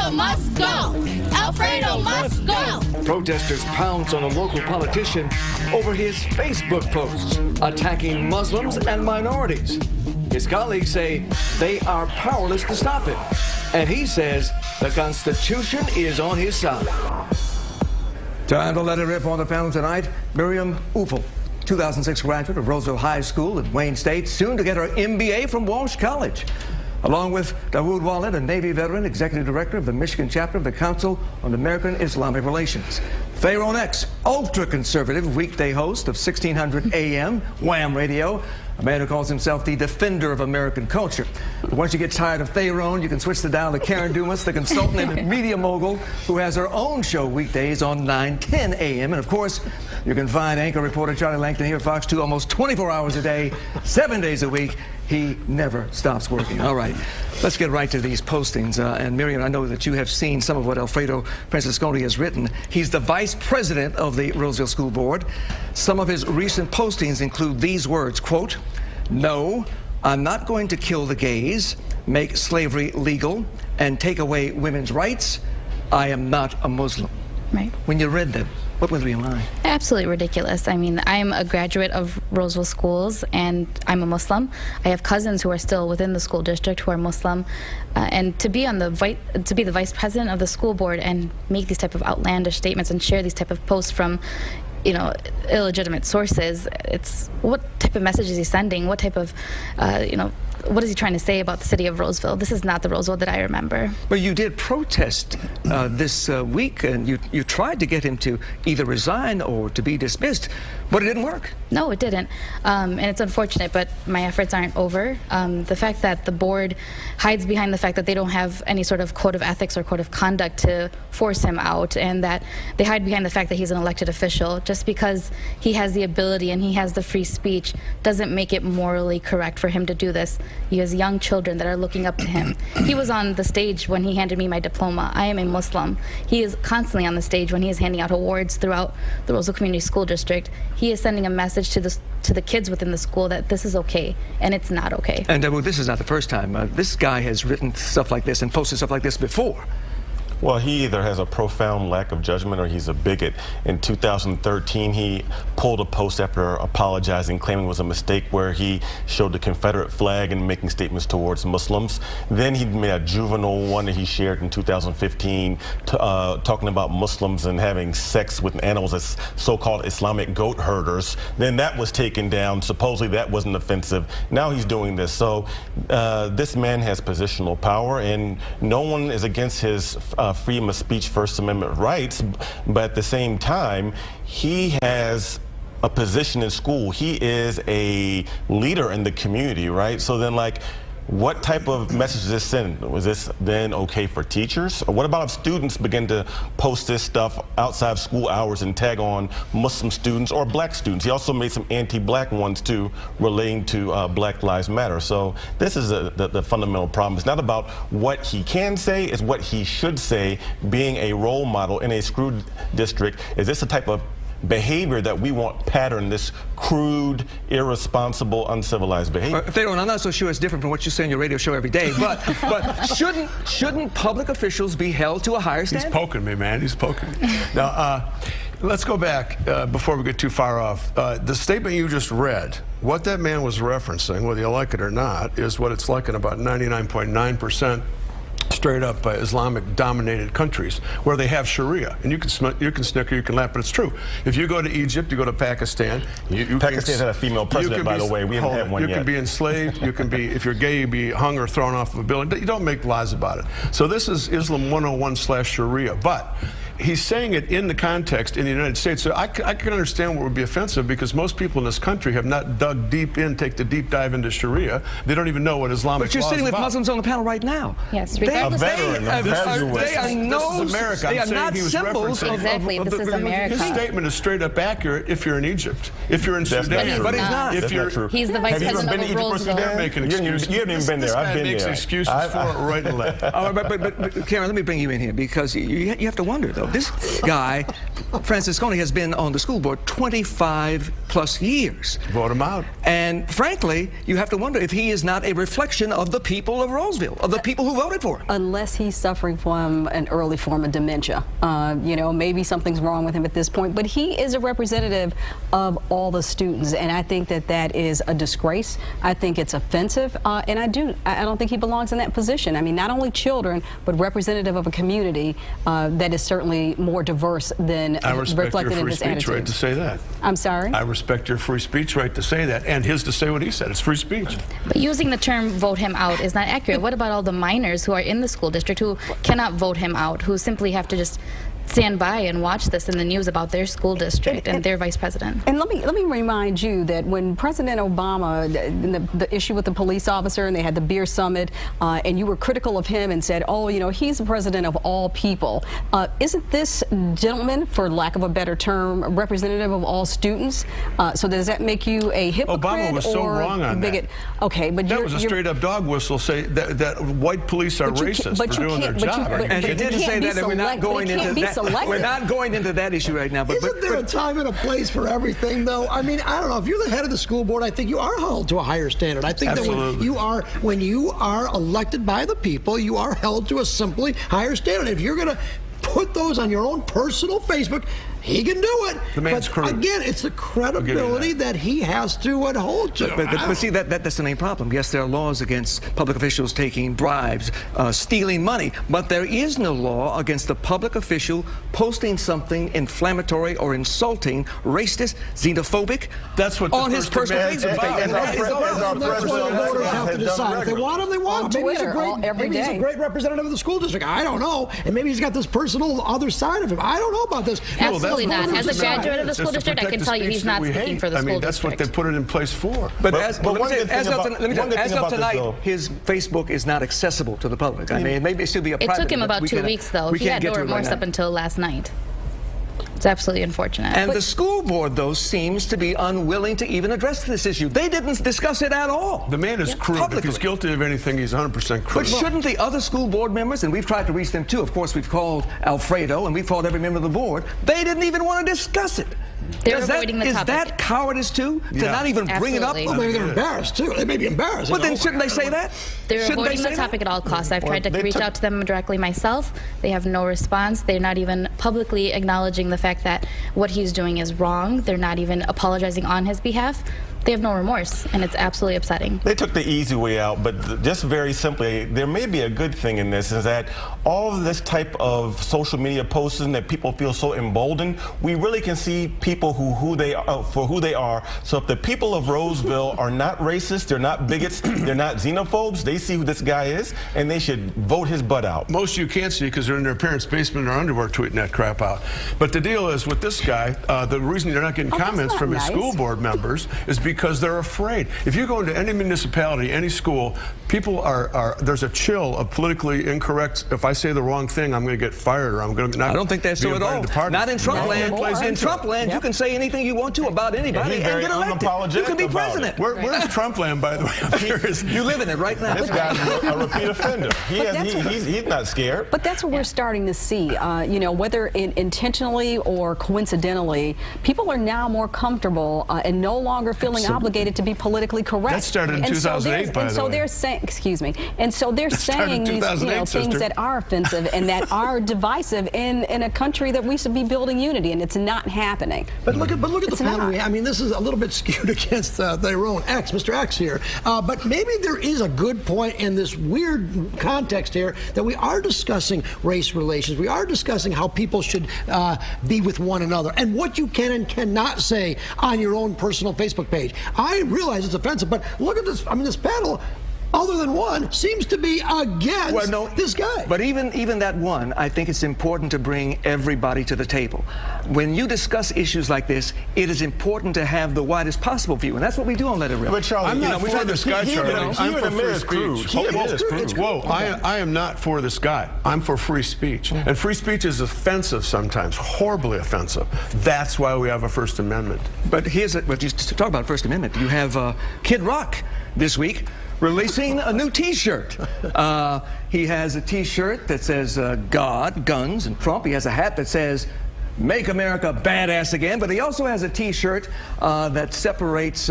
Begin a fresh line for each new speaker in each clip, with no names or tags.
Alfredo must go! Alfredo must go!
Protesters pounce on a local politician over his Facebook posts attacking Muslims and minorities. His colleagues say they are powerless to stop him. And he says the Constitution is on his side. Time to let it rip on the panel tonight. Miriam Ufel, 2006 graduate of Roseville High School in Wayne State, soon to get her MBA from Walsh College. Along with Dawood Wallet, a Navy veteran, executive director of the Michigan chapter of the Council on American Islamic Relations. Pharaoh X, ultra-conservative weekday host of 1600 AM Wham Radio, a man who calls himself the defender of American culture. But once you get tired of Theron, you can switch the dial to Karen Dumas, the consultant and media mogul, who has her own show weekdays on 9:10 AM. And of course, you can find anchor reporter Charlie Langton here at Fox 2 almost 24 hours a day, 7 days a week. He never stops working. All right, let's get right to these postings. And Miriam, I know that you have seen some of what Alfredo Francesconi has written. He's the vice president of the Roseville School Board. Some of his recent postings include these words, quote, "No, I'm not going to kill the gays, make slavery legal, and take away women's rights. I am not a Muslim."
Right.
When you read them, what went through your mind?
Absolutely ridiculous. I mean, I'm a graduate of Roseville schools, and I'm a Muslim. I have cousins who are still within the school district who are Muslim, and to be the vice president of the school board and make these type of outlandish statements and share these type of posts from, you know, illegitimate sources. It's what type of message is he sending? What type of, you know, what is he trying to say about the city of Roseville? This is not the Roseville that I remember.
Well, you did protest this week, and you tried to get him to either resign or to be dismissed, but it didn't work.
No, it didn't. And it's unfortunate, but my efforts aren't over. The fact that the board hides behind the fact that they don't have any sort of code of ethics or code of conduct to force him out, and that they hide behind the fact that he's an elected official, just because he has the ability and he has the free speech doesn't make it morally correct for him to do this. He has young children that are looking up to him. He was on the stage when he handed me my diploma. I am a Muslim. He is constantly on the stage when he is handing out awards throughout the Roseville Community School District. He is sending a message to the kids within the school that this is okay, and it's not okay.
And well, this is not the first time. This guy has written stuff like this and posted stuff like this before.
Well, he either has a profound lack of judgment or he's a bigot. In 2013, he pulled a post after apologizing, claiming it was a mistake, where he showed the Confederate flag and making statements towards Muslims. Then he made a juvenile one that he shared in 2015, talking about Muslims and having sex with animals as so-called Islamic goat herders. Then that was taken down. Supposedly that wasn't offensive. Now he's doing this. So this man has positional power, and no one is against his freedom of speech, First Amendment rights, but at the same time, he has a position in school. He is a leader in the community, right? So then, like, what type of message does this send? Was this then okay for teachers? Or what about if students begin to post this stuff outside of school hours and tag on Muslim students or black students? He also made some anti-black ones too, relating to Black Lives Matter. So this is the fundamental problem. It's not about what he can say, it's what he should say. Being a role model in a school district, is this the type of behavior that we want pattern, this crude, irresponsible, uncivilized behavior?
Theron, I'm not so sure it's different from what you say on your radio show every day, but shouldn't public officials be held to a higher standard?
He's poking me, man. He's poking me. Now, let's go back before we get too far off. The statement you just read, what that man was referencing, whether you like it or not, is what it's like in about 99.9% straight up Islamic-dominated countries where they have Sharia, and you can snicker, you can laugh, but it's true. If you go to Egypt, you go to Pakistan.
Pakistan's had a female president, by the way. We haven't had one yet.
You can be enslaved. You can be, if you're gay, you be hung or thrown off of a building. You don't make lies about it. So this is Islam 101/Sharia, but he's saying it in the context in the United States. So I can understand what would be offensive, because most people in this country have not dug deep in, take the deep dive into Sharia. They don't even know what Islamic law is about.
But you're sitting with Muslims on the panel right now.
Yes,
They are not symbols of...
Exactly, this is America.
His statement is straight up accurate if you're in Egypt. If you're in Sudan.
But he's not.
If you're,
he's the vice president of Roseville.
They're making excuses.
You haven't even been there. I've been there.
This guy makes excuses for it right and left.
But Karen, let me bring you in here, because you have to wonder, though. This guy, Franciscone, has been on the school board 25+ years.
Vote him out.
And frankly, you have to wonder if he is not a reflection of the people of Roseville, of the people who voted for him.
Unless he's suffering from an early form of dementia. You know, maybe something's wrong with him at this point, but he is a representative of all the students, and I think that that is a disgrace. I think it's offensive, and I don't think he belongs in that position. I mean, not only children, but representative of a community that is certainly more diverse than reflected in his attitude. I respect your free speech right to
say that.
I'm sorry?
I respect your free speech right to say that, and his to say what he said. It's free speech.
But using the term vote him out is not accurate. What about all the minors who are in the school district who cannot vote him out, who simply have to just stand by and watch this in the news about their school district and their vice president?
And let me remind you that when President Obama, the issue with the police officer, and they had the beer summit, and you were critical of him and said, oh, you know, he's the president of all people. Isn't this gentleman, for lack of a better term, representative of all students? So does that make you a hypocrite?
Obama was so wrong on
bigot?
That.
Okay, but
that was a straight-up dog whistle. Say that white police are racist for doing their job.
And he didn't say that, and we're not going into that. We're not going into that issue right now. But
isn't there a time and a place for everything, though? I mean, I don't know. If you're the head of the school board, I think you are held to a higher standard. I think
Absolutely.
that when you are elected by the people, you are held to a simply higher standard. If you're going to put those on your own personal Facebook, he can do it.
The man's
but
crude.
Again, it's the credibility that he has to hold to.
But see, that's the main problem. Yes, there are laws against public officials taking bribes, stealing money, but there is no law against a public official posting something inflammatory or insulting, racist, xenophobic
that's what
on his personal Facebook page.
And that's what the voters have to decide. If they want him, they want him. Maybe he's a great representative of the school district. I don't know. And maybe he's got this personal other side of him. I don't know about this.
Absolutely not. As a graduate of the school district, I can tell you he's not speaking for the school district.
I mean, that's what they put it in place for.
But as of tonight, his Facebook is not accessible to the public. I mean, maybe it should be a private.
It took him about 2 weeks, though. He had no remorse up until last night. It's absolutely unfortunate.
And the school board, though, seems to be unwilling to even address this issue. They didn't discuss it at all.
The man is crude. Publicly. If he's guilty of anything, he's 100% crude.
But shouldn't the other school board members, and we've tried to reach them too, of course, we've called Alfredo and we've called every member of the board, they didn't even want to discuss it.
They're avoiding the topic.
Is that cowardice too? To not even bring it up?
Well, maybe they're embarrassed too. They may be embarrassed.
But then shouldn't they say that?
They're avoiding the topic at all costs. I've tried to reach out to them directly myself. They have no response. They're not even publicly acknowledging the fact that what he's doing is wrong. They're not even apologizing on his behalf. They have no remorse, and it's absolutely upsetting.
They took the easy way out, but just very simply, there may be a good thing in this, is that all of this type of social media posting that people feel so emboldened, we really can see people who they are for who they are. So if the people of Roseville are not racist, they're not bigots, they're not xenophobes, they see who this guy is, and they should vote his butt out.
Most of you can't see because they're in their parents' basement in their underwear tweeting that crap out. But the deal is with this guy, the reason they're not getting comments from his school board members is because they're afraid. If you go into any municipality, any school, people there's a chill of politically incorrect. If I say the wrong thing, I'm going to get fired, or I'm going to not.
I don't think that's so at all. Not in Trump land. In Trump land, you can say anything you want to about anybody and get elected. You can be president.
Where's Trump land, by the way?
You live in it right now.
This guy's a repeat offender. He's not scared.
But that's what we're starting to see. You know, whether intentionally or coincidentally, people are now more comfortable and no longer feeling obligated to be politically correct.
That started in 2008, by the way.
So they're saying, excuse me, and so they're saying these things that are offensive and that are divisive in a country that we should be building unity, and it's not happening.
But look at the panel. I mean, this is a little bit skewed against their own Mr. X here. But maybe there is a good point in this weird context here that we are discussing race relations. We are discussing how people should be with one another and what you can and cannot say on your own personal Facebook page. I realize it's offensive, but look at this. I mean, this panel, other than one, seems to be against this guy.
But even that one, I think it's important to bring everybody to the table. When you discuss issues like this, it is important to have the widest possible view, and that's what we do on Let It Rip.
But Charlie, I'm not for this guy, Charlie. I'm for free speech. Whoa, I am not for this guy. I'm for free speech. And free speech is offensive sometimes, horribly offensive. That's why we have a First Amendment.
But here's what you talk about First Amendment. You have Kid Rock this week releasing a new T-shirt. He has a T-shirt that says God, guns, and Trump. He has a hat that says Make America Badass Again, but he also has a T-shirt that separates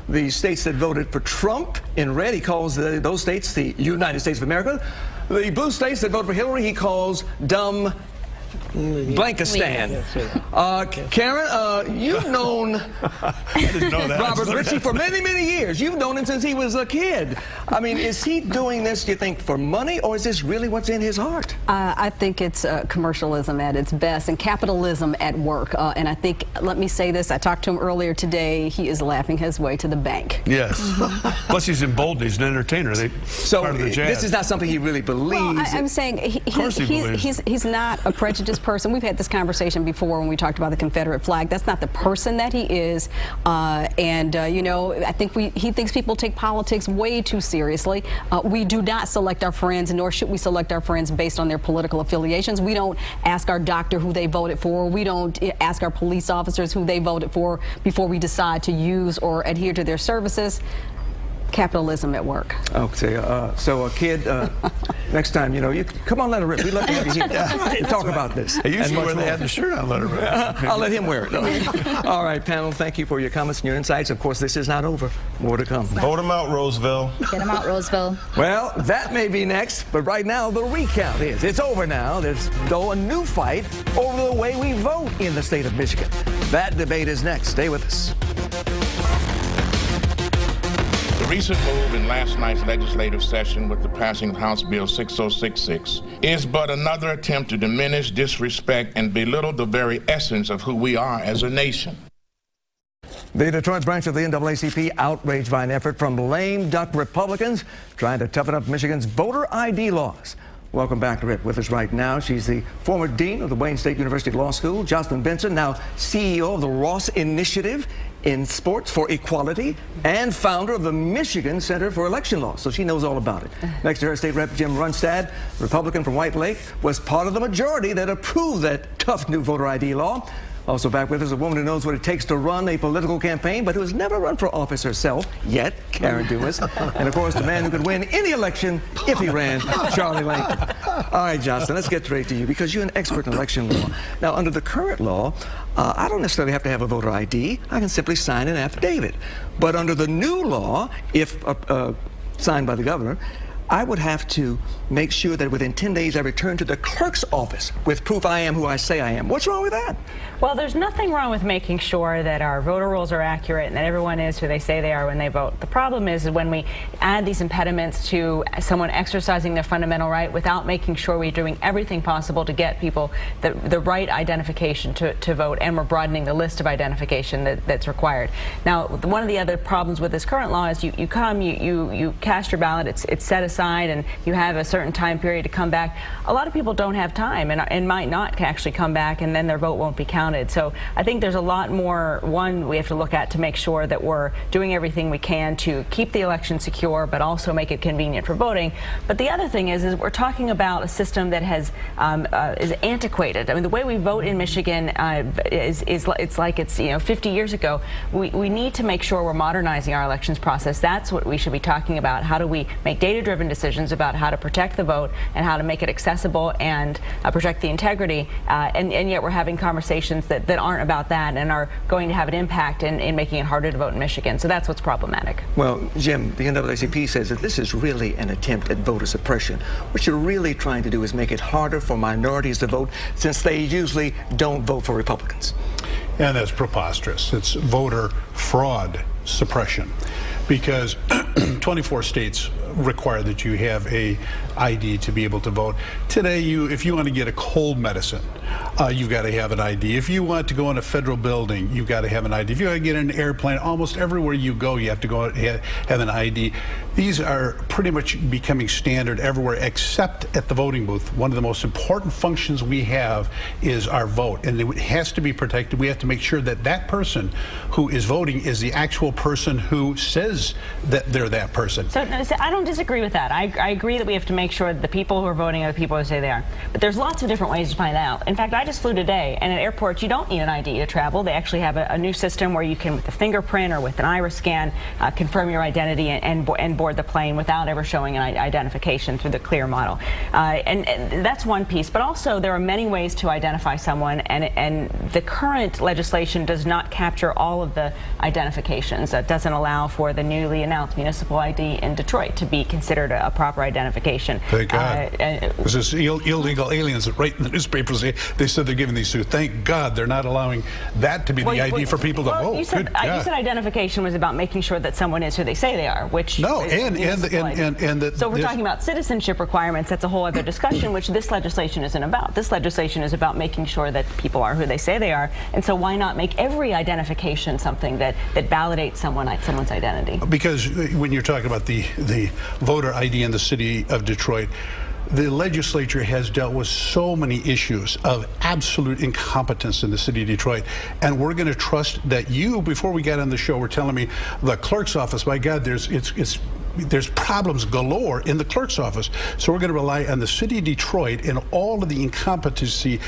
the states that voted for Trump in red. He calls those states the United States of America. The blue states that voted for Hillary, he calls dumb Blankistan. Karen, you've known Robert Ritchie for many, many years. You've known him since he was a kid. I mean, is he doing this, do you think, for money, or is this really what's in his heart?
I think it's commercialism at its best and capitalism at work. And I think, let me say this, I talked to him earlier today. He is laughing his way to the bank.
Yes. Plus, he's emboldened. He's an entertainer.
So
part of the jazz.
This is not something he really believes.
Well, I'm saying he's not a prejudiced person. We've had this conversation before when we talked about the Confederate flag. That's not the person that he is. You know, I think he thinks people take politics way too seriously. We do not select our friends, nor should we select our friends based on their political affiliations. We don't ask our doctor who they voted for. We don't ask our police officers who they voted for before we decide to use or adhere to their services. Capitalism at work.
Okay, so a kid, next time, you know, you come on, let her rip. We'd love to have you here to talk about this.
I usually wear the hat and the shirt on, let her rip.
I'll let him wear it. All right, panel, thank you for your comments and your insights. Of course, this is not over. More to come.
Vote him out, Roseville.
Get him out, Roseville.
Well, that may be next, but right now, the recount is. It's over now. There's, though, a new fight over the way we vote in the state of Michigan. That debate is next. Stay with us.
The recent move in last night's legislative session with the passing of House Bill 6066 is but another attempt to diminish, disrespect, and belittle the very essence of who we are as a nation.
The Detroit branch of the NAACP outraged by an effort from lame duck Republicans trying to toughen up Michigan's voter ID laws. Welcome back to Rip. With us right now, she's the former dean of the Wayne State University Law School, Jocelyn Benson, now CEO of the Ross Initiative in Sports for Equality and founder of the Michigan Center for Election Law. So she knows all about it. Next to her, State Rep Jim Runstad, Republican from White Lake, was part of the majority that approved that tough new voter ID law. Also back with us, a woman who knows what it takes to run a political campaign, but who has never run for office herself yet, Karen Dumas. And of course, the man who could win any election if he ran, Charlie Langton. All right, Jocelyn, let's get straight to you, because you're an expert in election law. Now, under the current law, I don't necessarily have to have a voter ID. I can simply sign an affidavit. But under the new law, if signed by the governor, I would have to make sure that within 10 days I return to the clerk's office with proof I am who I say I am. What's wrong with that?
Well, there's nothing wrong with making sure that our voter rolls are accurate and that everyone is who they say they are when they vote. The problem is when we add these impediments to someone exercising their fundamental right without making sure we're doing everything possible to get people the right identification to vote, and we're broadening the list of identification that's required. Now, one of the other problems with this current law is you come, you cast your ballot, it's set aside, and you have a certain time period to come back. A lot of people don't have time and might not actually come back, and then their vote won't be counted. So I think there's a lot more, one, we have to look at to make sure that we're doing everything we can to keep the election secure, but also make it convenient for voting. But the other thing is we're talking about a system that has is antiquated. I mean, the way we vote in Michigan it's like it's 50 years ago. We need to make sure we're modernizing our elections process. That's what we should be talking about. How do we make data-driven decisions about how to protect the vote and how to make it accessible and protect the integrity, and yet we're having conversations that aren't about that and are going to have an impact in making it harder to vote in Michigan. So that's what's problematic.
Well, Jim, the NAACP says that this is really an attempt at voter suppression. What you're really trying to do is make it harder for minorities to vote, since they usually don't vote for Republicans.
And that's preposterous. It's voter fraud suppression, because 24 states require that you have a ID to be able to vote. Today, if you want to get a cold medicine, you've got to have an ID. If you want to go in a federal building, you've got to have an ID. If you want to get in an airplane, almost everywhere you go, you have to go have an ID. These are pretty much becoming standard everywhere except at the voting booth. One of the most important functions we have is our vote, and it has to be protected. We have to make sure that that person who is voting is the actual person who says is that they're that person.
So I don't disagree with that. I agree that we have to make sure that the people who are voting are the people who say they are. But there's lots of different ways to find out. In fact, I just flew today, and at airports you don't need an ID to travel. They actually have a new system where you can, with a fingerprint or with an iris scan, confirm your identity and board the plane without ever showing an identification through the CLEAR model. And that's one piece. But also there are many ways to identify someone, and the current legislation does not capture all of the identifications. It doesn't allow for the newly announced municipal ID in Detroit to be considered a proper identification.
Thank God. This is illegal aliens that write in the newspapers. They said they're giving these to. Thank God they're not allowing that to be the ID for people to vote.
You said identification was about making sure that someone is who they say they are, which
no,
so we're talking about citizenship requirements. That's a whole other discussion, which this legislation isn't about. This legislation is about making sure that people are who they say they are, and so why not make every identification something that validates someone's identity?
Because when you're talking about the voter ID in the city of Detroit, the legislature has dealt with so many issues of absolute incompetence in the city of Detroit, and we're going to trust that you, before we got on the show, were telling me the clerk's office, my God, there's problems galore in the clerk's office. So we're going to rely on the city of Detroit and all of the incompetency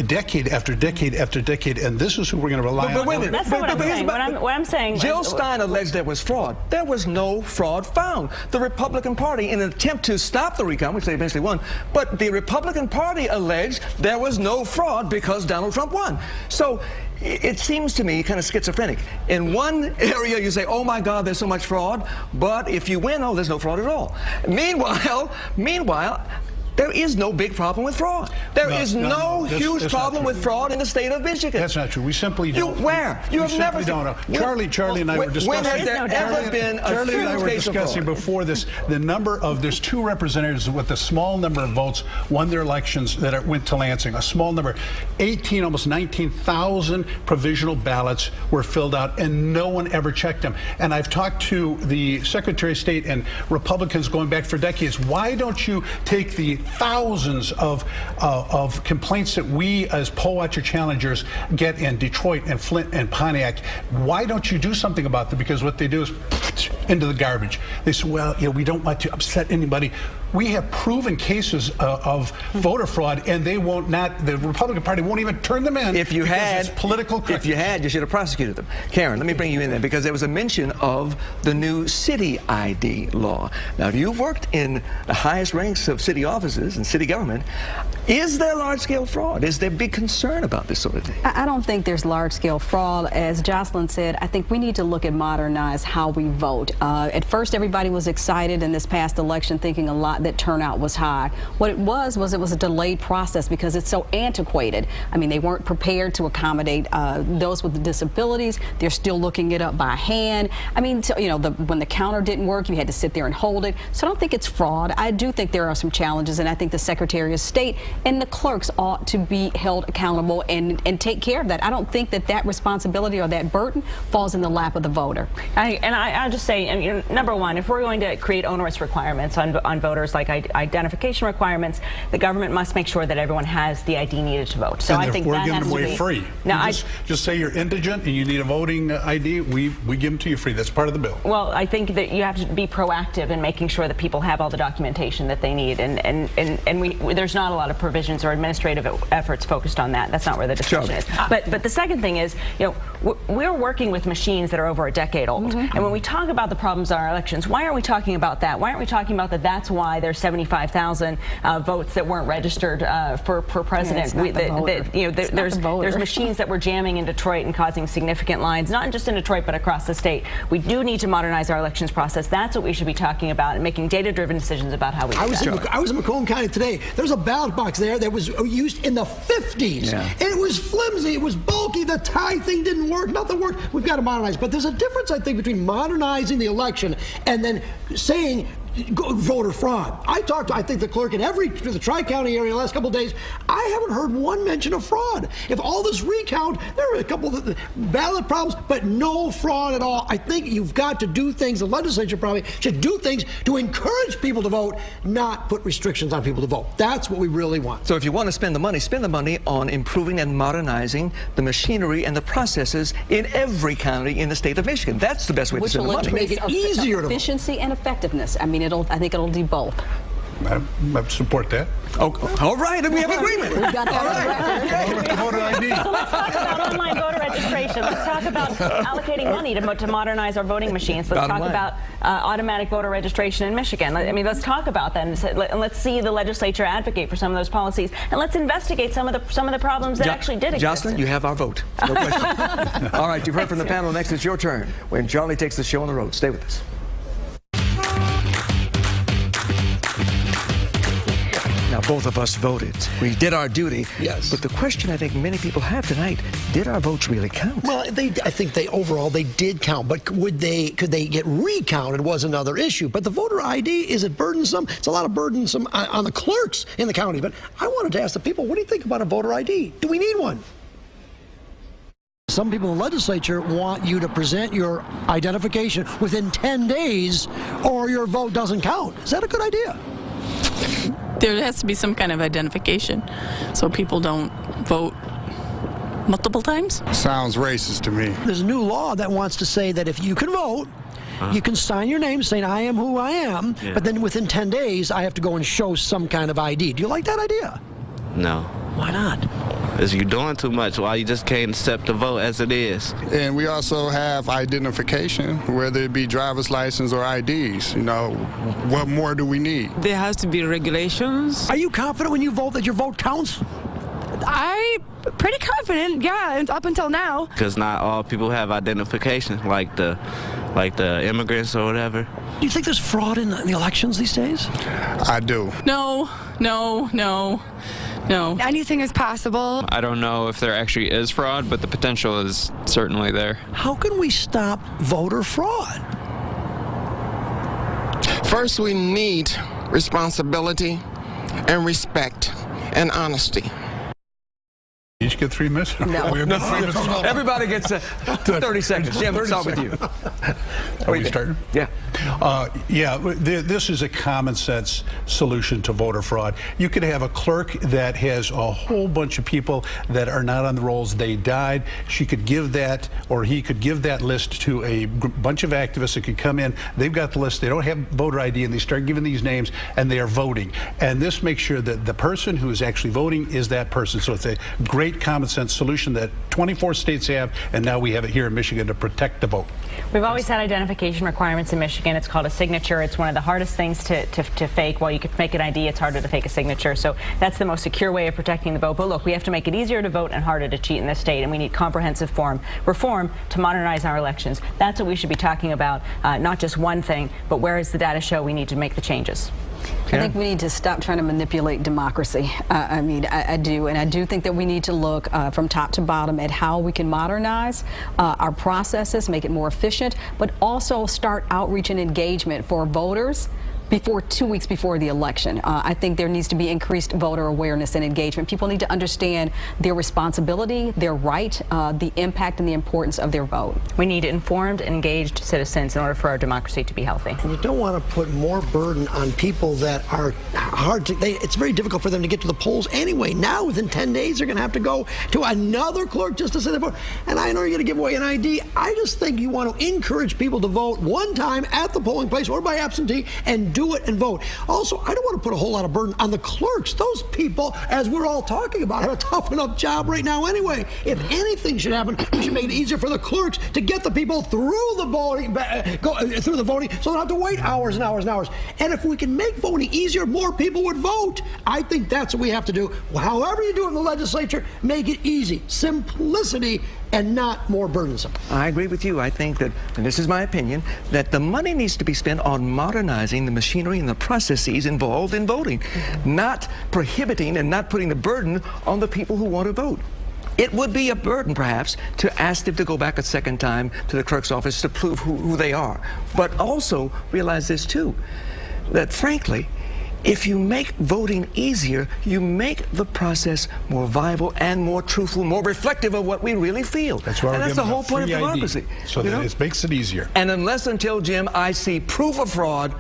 decade after decade after decade, and this is who we're going to rely on.
Wait a minute. That's not what I'm saying. What I'm saying,
Jill Stein alleged there was fraud. There was no fraud found. The Republican Party, in an attempt to stop the recount, which they eventually won, but the Republican Party alleged there was no fraud because Donald Trump won. So it seems to me kind of schizophrenic. In one area you say, oh my God, there's so much fraud, but if you win, oh, there's no fraud at all. Meanwhile, there is no big problem with fraud. There is no huge problem with fraud in the state of Michigan.
That's not true. We simply don't.
Where? You have never.
Don't know. Charlie and I were discussing.
When has there ever been a
Charlie and I were discussing before this the number of, there's 2 representatives with a small number of votes won their elections that went to Lansing. A small number, 18, almost 19,000 provisional ballots were filled out, and no one ever checked them. And I've talked to the Secretary of State and Republicans going back for decades. Why don't you take the thousands of complaints that we as poll watcher challengers get in Detroit and Flint and Pontiac? Why don't you do something about them? Because what they do is into the garbage. They say, well, we don't want to upset anybody. We have proven cases of voter fraud, and they won't the Republican Party won't even turn them in.
If you had
political correctness.
If you had, you should have prosecuted them. Karen, let me bring you in there, because there was a mention of the new city ID law. Now, you've worked in the highest ranks of city offices and city government. Is there large-scale fraud? Is there big concern about this sort of thing?
I don't think there's large-scale fraud. As Jocelyn said, I think we need to look at modernize how we vote. At first, everybody was excited in this past election, thinking a lot that turnout was high. What it was a delayed process because it's so antiquated. I mean, they weren't prepared to accommodate those with disabilities. They're still looking it up by hand. I mean, when the counter didn't work, you had to sit there and hold it. So I don't think it's fraud. I do think there are some challenges, and I think the Secretary of State and the clerks ought to be held accountable and take care of that. I don't think that responsibility or that burden falls in the lap of the voter.
I'll just say, number one, if we're going to create onerous requirements on voters like identification requirements, the government must make sure that everyone has the ID needed to vote. So I think
we're
that
giving
has
them
to
away
be
free.
Now,
just say you're indigent and you need a voting ID. We give them to you free. That's part of the bill.
Well, I think that you have to be proactive in making sure that people have all the documentation that they need, and there's not a lot of provisions or administrative efforts focused on that. That's not where the discussion is. But the second thing is, we're working with machines that are over a decade old. And when we talk about the problems in our elections, why aren't we talking about that? Why aren't we talking about that? That's why there's 75,000 votes that weren't registered for president. There's machines that were jamming in Detroit and causing significant lines, not just in Detroit but across the state. We do need to modernize our elections process. That's what we should be talking about, and making data-driven decisions about how we do that.
I was in Macomb County today. There's a ballot box there that was used in the 50s. And it was flimsy. It was bulky. The tie thing didn't work. Nothing worked. We've got to modernize. But there's a difference, I think, between modernizing the election and then saying voter fraud. I think the clerk in the Tri-County area the last couple of days, I haven't heard one mention of fraud. If all this recount, there are a couple of ballot problems, but no fraud at all. I think you've got to do things, the legislature probably should do things to encourage people to vote, not put restrictions on people to vote. That's what we really want.
So if you want to spend the money on improving and modernizing the machinery and the processes in every county in the state of Michigan. That's the best way to spend the money.
Make it easier to vote.
Efficiency and effectiveness. I mean, I think it'll do both.
I support that.
Oh, all right, we have agreement.
We've got that.
Voter ID.
So let's talk about online voter registration. Let's talk about allocating money to modernize our voting machines. Let's talk about automatic voter registration in Michigan. I mean, let's talk about that, and let's see the legislature advocate for some of those policies, and let's investigate some of the problems that actually did exist.
Jocelyn, you have our vote. No question. All right, you've heard from the panel. Next, it's your turn when Charlie takes the show on the road. Stay with us. Now, both of us voted. We did our duty.
Yes.
But the question I think many people have tonight, did our votes really count?
Well, I think overall they did count, but could they get recounted was another issue. But the voter ID, is it burdensome? It's a lot of burdensome on the clerks in the county. But I wanted to ask the people, what do you think about a voter ID? Do we need one? Some people in the legislature want you to present your identification within 10 days or your vote doesn't count. Is that a good idea?
There has to be some kind of identification so people don't vote multiple times.
Sounds racist to me.
There's a new law that wants to say that if you can vote, you can sign your name saying I am who I am, but then within 10 days I have to go and show some kind of ID. Do you like that idea?
No.
Why not?
Because you're doing too much. Why you just can't accept the vote as it is.
And we also have identification, whether it be driver's license or IDs. You know, what more do we need?
There has to be regulations.
Are you confident when you vote that your vote counts?
I'm pretty confident, yeah, up until now.
Because not all people have identification, like the immigrants or whatever.
Do you think there's fraud in the elections these days?
I do.
No. Anything is possible.
I don't know if there actually is fraud, but the potential is certainly there.
How can we stop voter fraud?
First, we need responsibility and respect and honesty.
Each get 3 minutes?
No. Everybody gets 30 seconds. Jim, let's start with you.
Are we starting?
Yeah.
This is a common sense solution to voter fraud. You could have a clerk that has a whole bunch of people that are not on the rolls. They died. She could give that, or he could give that list to a bunch of activists that could come in. They've got the list. They don't have voter ID, and they start giving these names, and they are voting. And this makes sure that the person who is actually voting is that person. So it's a great common sense solution that 24 states have, and now we have it here in Michigan to protect the vote.
We've always had identification requirements in Michigan. It's called a signature. It's one of the hardest things to fake. While you could fake an ID, it's harder to fake a signature. So that's the most secure way of protecting the vote. But look, we have to make it easier to vote and harder to cheat in this state, and we need comprehensive reform to modernize our elections. That's what we should be talking about, not just one thing, but where does the data show we need to make the changes?
I think we need to stop trying to manipulate democracy. I do, and I do think that we need to look from top to bottom at how we can modernize our processes, make it more efficient, but also start outreach and engagement for voters before 2 weeks before the election. I think there needs to be increased voter awareness and engagement. People need to understand their responsibility, their right, the impact and the importance of their vote.
We need informed, engaged citizens in order for our democracy to be healthy.
And you don't want to put more burden on people that are hard to, it's very difficult for them to get to the polls anyway. Now, within 10 days, they're going to have to go to another clerk just to say their vote. And I know you're going to give away an ID. I just think you want to encourage people to vote one time at the polling place or by absentee and do it and vote. Also, I don't want to put a whole lot of burden on the clerks. Those people, as we're all talking about, have a tough enough job right now anyway. If anything should happen, we should make it easier for the clerks to get the people through the voting, so they don't have to wait hours and hours and hours. And if we can make voting easier, more people would vote. I think that's what we have to do. However you do it in the legislature, make it easy. Simplicity and not more burdensome.
I agree with you. I think that, and this is my opinion, that the money needs to be spent on modernizing the machinery and the processes involved in voting, not prohibiting and not putting the burden on the people who want to vote. It would be a burden, perhaps, to ask them to go back a second time to the clerk's office to prove who they are. But also realize this, too, that frankly, If you make voting easier, you make the process more viable and more truthful, more reflective of what we really feel.
That's why
and
we're
that's the
giving
whole point of
free ID,
democracy.
so that it makes it easier.
And until, Jim, I see proof of fraud,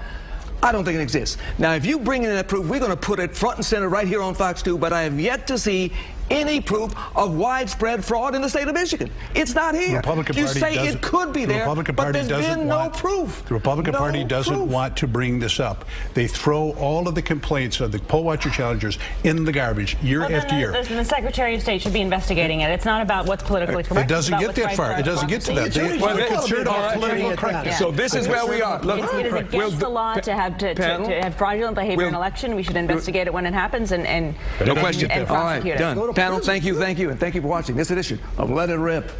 I don't think it exists. Now, if you bring in that proof, we're going to put it front and center right here on Fox 2, but I have yet to see any proof of widespread fraud in the state of Michigan. It's not here. You say it could be there, but there's been no proof.
The Republican Party doesn't want to bring this up. They throw all of the complaints of the poll watcher challengers in the garbage year after year.
The Secretary of State should be investigating it. It's not about what's politically correct.
It doesn't get that far. It doesn't get to that. They're concerned about political correctness.
So this is where we are.
Look, it is against the law to have fraudulent behavior in an election. We should investigate it when it happens and
no question.
And
All right,
prosecute it.
done. Panel, thank you, and thank you for watching this edition of Let It Rip.